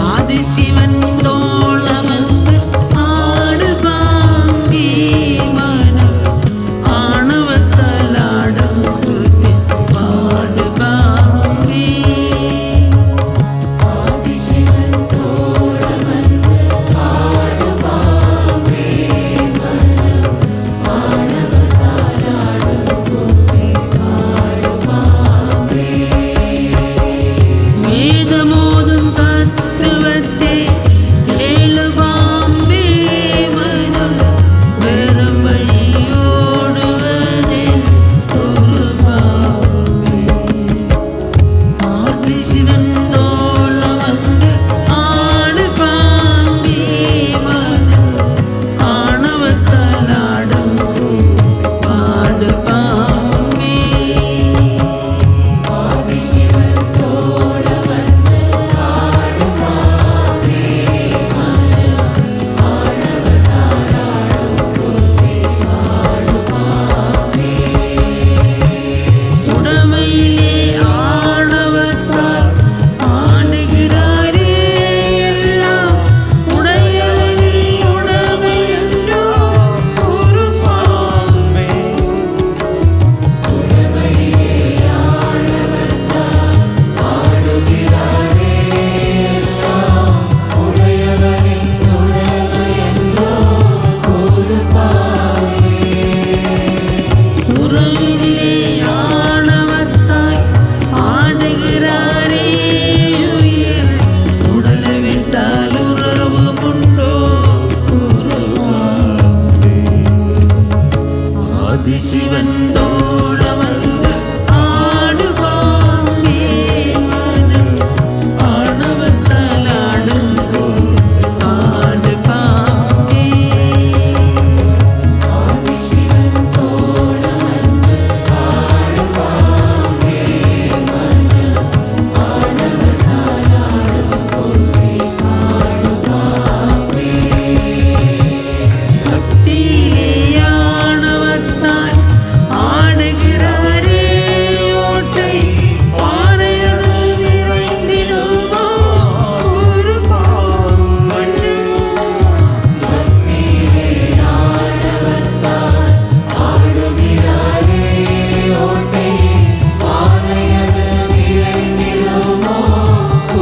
ஆதிசிவன் தோழமன்று ஆடு பாங்கி மனம் ஆணவர் தலாடும் பாடு பாங்கி. ஆதிசிவன் தோழமன்று ஆடு பாங்கி மனம் ஆணவர் தலாடும் பாடு பாங்கி. வேதமோதும் தத்துவத்தை கேளுபாம்பே மனம் வெறும் வழியோடுவதே குருபாம்பே. ஆதிசிவன் தோழமன்று ஆடு பாம்பே மனம் ஆணவர் தலாடும் பாடு பாம்பே. ஆதிசிவன் தோழமன்று ஆடு பாம்பே மனம் ஆணவர் தலாடும் பாடு பாம்பே. உடமையிலே ஆணவத்தால் ஆடுகிறாரே எல்லாம் உடையவனில் உடமை என்றோ ஒரு பாம்பே. உடமையிலே ஆணவத்தால் ஆடுகிறாரே எல்லாம் உடையவனில் உடமை என்றோ ஒரு பாம்பே. உறவினிலே ஆணவத்தாய் ஆடுகிறாரே உயிர் உடலவிட்டால் உறவு உண்டோ குருபாம்பே. ஆதிசிவன் தோழமன்று ஆடு பாம்பே மனம் ஆணவர் தலாடும் பாடு பாம்பே. ஆதிசிவன் தோழமன்று ஆடு பாம்பே மனம் ஆணவர் தலாடும் பாடு பாம்பே. பக்தியிலே ஆணவத்தால் ஆடுகிறாரே ஓட்டை பாறையது நிறைந்திடுமோ ஒரு பாம்பு. பக்தியிலே ஆணவத்தால் ஆடுகிறாரே ஓட்டை பாறையது நிறைந்திடுமோ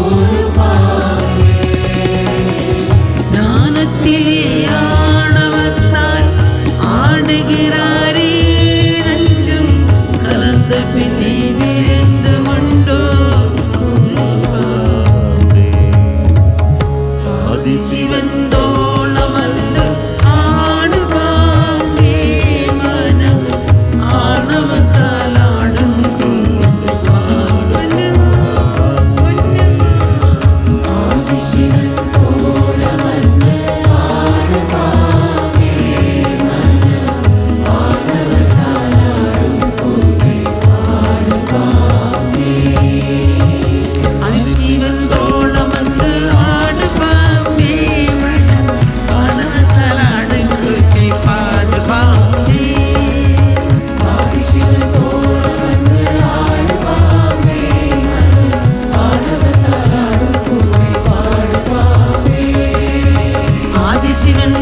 ஒரு பாம்பு. ஞானத்திலே ஆணவத்தால் ஆடுகிறாரே நஞ்சும் கலந்த பின்னே வீழ்ந்து கொண்டோ குருபாம்பே. ஆதிசிவன் தோழமன்று ஆடு பாம்பே மனம் ஆணவத்தால் ஆடும் பாடு. ஆதிசிவன் தோழமன்று ஆடு பாம்பே மனம் ஆணவத்தால் ஆடும் பாடு பாம்பே. ஆதிசிவன் தோழமன்று ஆடு பாம்பே மனம் ஆணவத்தால் ஆடும் பாடு பாம்பே. ஆதிசிவன் தோழமன்று ஆடு பாம்பே மனம் ஆணவத்தால் ஆடும் பாடு பாம்பே. ஆதிசிவன்